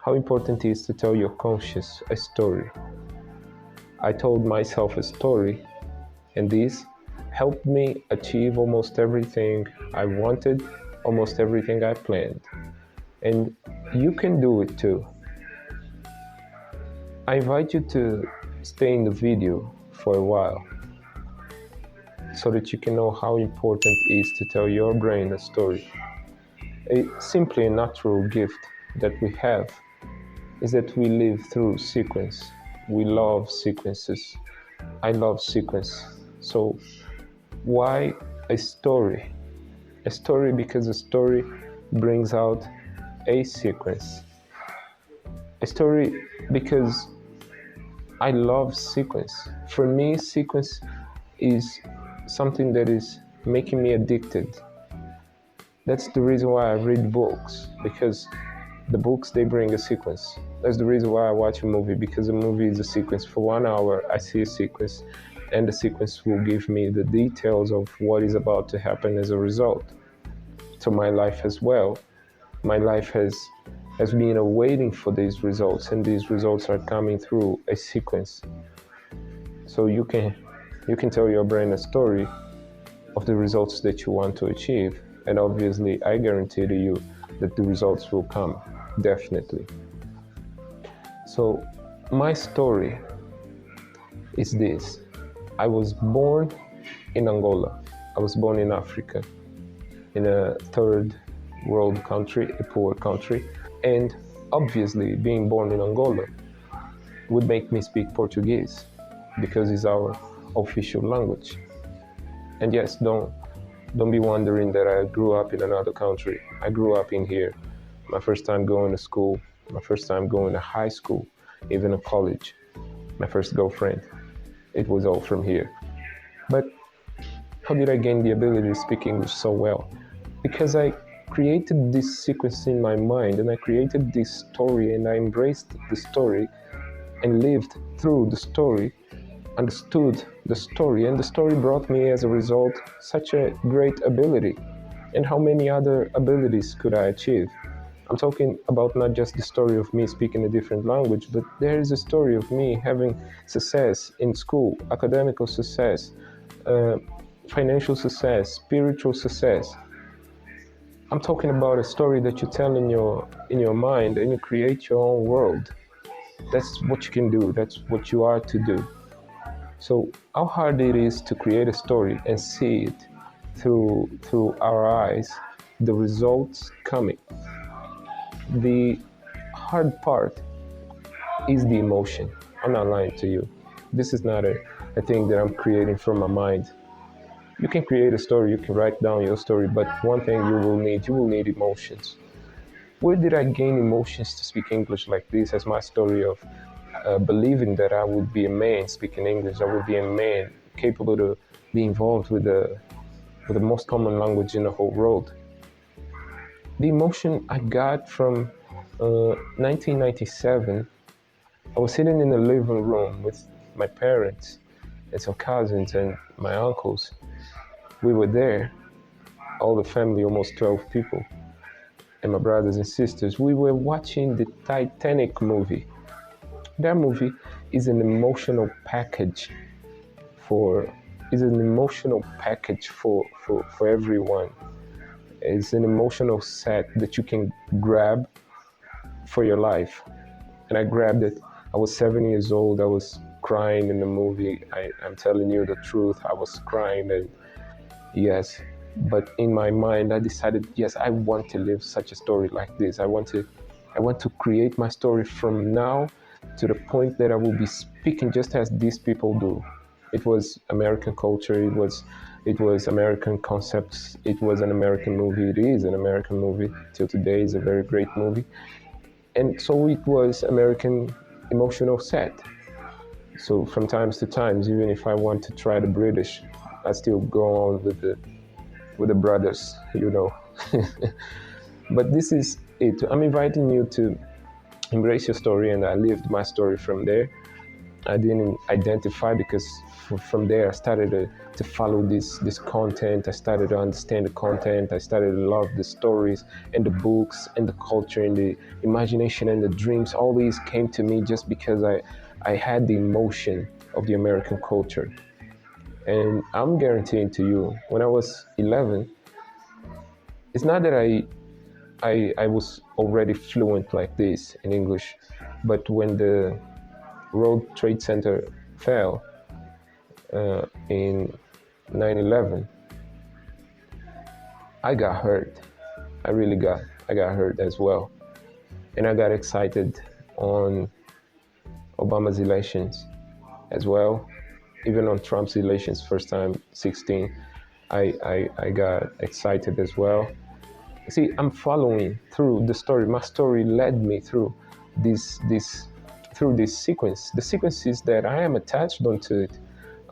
how important it is to tell your conscious a story. I told myself a story, and this helped me achieve almost everything I wanted, almost everything I planned. And you can do it too. I invite you to stay in the video for a while so that you can know how important it is to tell your brain a story. Simply a natural gift that we have is that we live through sequence. We love sequences. I love sequence. So why a story? A story because a story brings out a sequence. A story because I love sequence. For me, sequence is something that is making me addicted. That's the reason why I read books, because the books, they bring a sequence. That's the reason why I watch a movie, because a movie is a sequence. For 1 hour, I see a sequence, and the sequence will give me the details of what is about to happen as a result. So my life as well, my life has been awaiting for these results, and these results are coming through a sequence. So you can tell your brain a story of the results that you want to achieve, and obviously I guarantee to you that the results will come, definitely. So my story is this. I was born in Angola. I was born in Africa, in a third world country, a poor country. And obviously being born in Angola would make me speak Portuguese because it's our official language. And yes, don't be wondering that I grew up in another country. I grew up in here. My first time going to school, my first time going to high school, even a college, my first girlfriend, it was all from here. But how did I gain the ability to speak English so well? Because I created this sequence in my mind, and I created this story, and I embraced the story and lived through the story, understood the story, and the story brought me as a result such a great ability. And how many other abilities could I achieve? I'm talking about not just the story of me speaking a different language, but there is a story of me having success in school, academical success, financial success, spiritual success. I'm talking about a story that you tell in your mind, and you create your own world. That's what you can do. That's what you are to do. So how hard it is to create a story and see it through our eyes, the results coming. The hard part is the emotion. I'm not lying to you. This is not a thing that I'm creating from my mind. You can create a story, you can write down your story, but one thing you will need emotions. Where did I gain emotions to speak English like this? As my story of believing that I would be a man speaking English, I would be a man capable to be involved with the most common language in the whole world. The emotion I got from 1997, I was sitting in the living room with my parents and some cousins and my uncles. We were there, all the family, almost 12 people, and my brothers and sisters. We were watching the Titanic movie. That movie is an emotional package for everyone. It's an emotional set that you can grab for your life. And I grabbed it. I was 7 years old. I was crying in the movie. I'm telling you the truth. I was crying, and yes. But in my mind, I decided, yes, I want to live such a story like this. I want to create my story from now to the point that I will be speaking just as these people do. It was American culture. It was American concepts. It was an American movie. It is an American movie till today. It's a very great movie. And so it was American emotional set. So from times to times, even if I want to try the British, I still go on with the brothers, you know. But this is it. I'm inviting you to embrace your story, and I lived my story from there. I didn't identify, because from there I started to follow this content. I started to understand the content. I started to love the stories and the books and the culture and the imagination and the dreams. All these came to me just because I had the emotion of the American culture. And I'm guaranteeing to you, when I was 11, it's not that I was already fluent like this in English, but when the World Trade Center fell in 9/11, I got hurt. I got hurt as well, and I got excited on Obama's elections as well, even on Trump's elections first time 16. I got excited as well. See, I'm following through the story. My story led me through this through this sequence. The sequence is that I am attached onto it,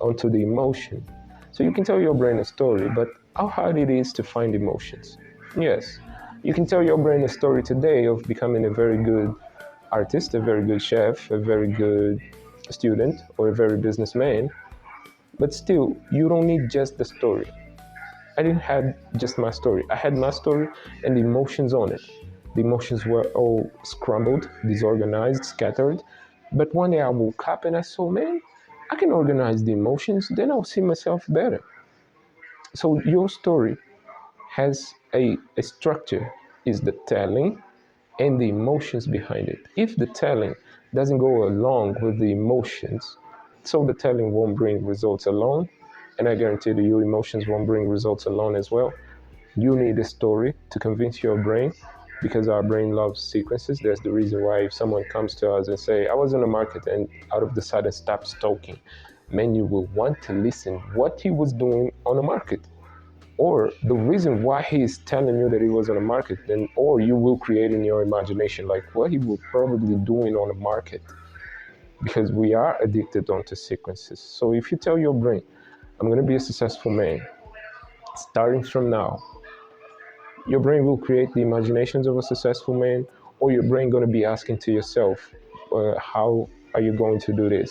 onto the emotion. So you can tell your brain a story, but how hard it is to find emotions. Yes, you can tell your brain a story today of becoming a very good artist, a very good chef, a very good student, or a very businessman, but still, you don't need just the story. I didn't have just my story. I had my story and the emotions on it. The emotions were all scrambled, disorganized, scattered. But one day I woke up and I saw, man, I can organize the emotions, then I'll see myself better. So your story has a structure, is the telling and the emotions behind it. If the telling doesn't go along with the emotions, so the telling won't bring results alone, and I guarantee you emotions won't bring results alone as well. You need a story to convince your brain, because our brain loves sequences. That's the reason why if someone comes to us and say, I was in the market and out of the sudden stopped talking, man, you will want to listen what he was doing on the market, or the reason why he is telling you that he was on the market, then or you will create in your imagination like what he was probably doing on the market, because we are addicted onto sequences. So if you tell your brain, I'm going to be a successful man starting from now, your brain will create the imaginations of a successful man, or your brain going to be asking to yourself, how are you going to do this?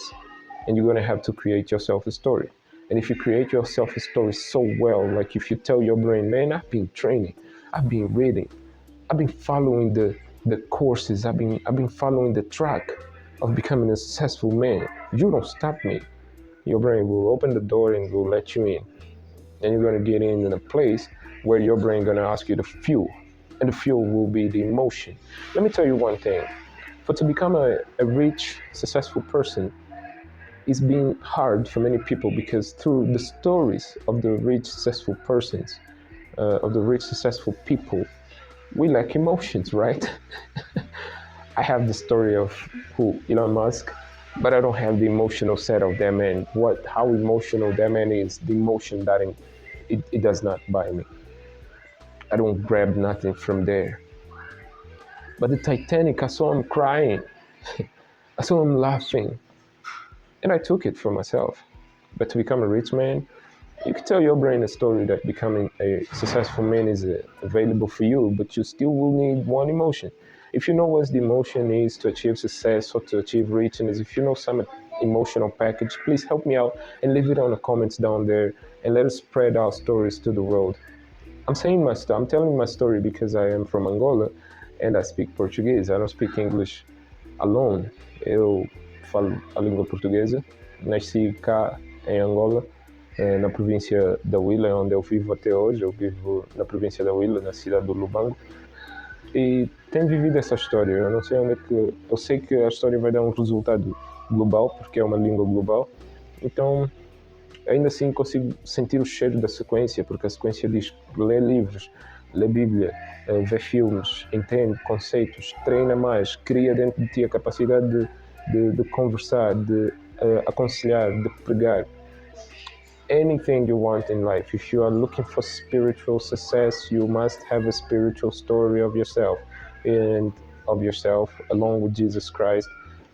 And you're going to have to create yourself a story. And if you create yourself a story so well, like if you tell your brain, man, I've been training, I've been reading, I've been following the courses, I've been following the track of becoming a successful man. You don't stop me. Your brain will open the door and will let you in. And you're going to get in a place where your brain going to ask you to fuel, and the fuel will be the emotion. Let me tell you one thing. For to become a rich, successful person, it's been hard for many people, because through the stories of the rich, successful persons, of the rich, successful people, we lack emotions, right? I have the story of Elon Musk, but I don't have the emotional set of that man. How emotional that man is, the emotion that it does not buy me. I don't grab nothing from there. But the Titanic, I saw him crying. I saw him laughing. And I took it for myself. But to become a rich man, you can tell your brain a story that becoming a successful man is available for you, but you still will need one emotion. If you know what the emotion is to achieve success or to achieve richness, if you know some emotional package, please help me out and leave it on the comments down there, and let us spread our stories to the world. I'm telling my story because I am from Angola and I speak Portuguese. I don't speak English alone. Eu falo a língua portuguesa. Nasci cá em Angola, na província da Huila, onde eu vivo até hoje. Eu vivo na província da Huila, na cidade do Lubango. E tenho vivido essa história. Eu não sei onde é que... Eu sei que a história vai dar um resultado global, porque é uma língua global. Então, ainda assim consigo sentir o cheiro da sequência, porque a sequência diz: lê livros, lê Bíblia, vê filmes, entende conceitos, treina mais, cria dentro de ti a capacidade de conversar, de aconselhar, de pregar. Anything you want in life. If you are looking for spiritual success, you must have a spiritual story of yourself, and of yourself along with Jesus Christ,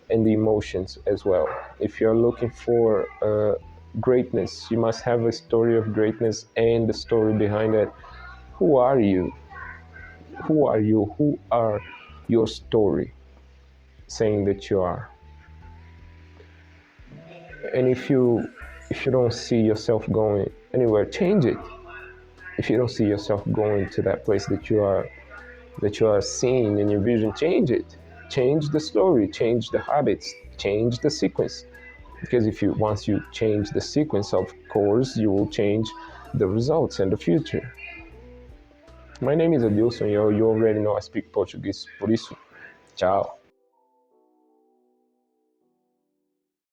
and the emotions as well. If you're looking for greatness, you must have a story of greatness and the story behind it. Who are you? Who are you? Who are your story saying that you are? And if you don't see yourself going anywhere, change it. If you don't see yourself going to that place that you are seeing in your vision, change it. Change the story, change the habits, change the sequence. Because if you once you change the sequence, of course you will change the results and the future. My name is Adilson, you already know I speak Portuguese, por isso, tchau.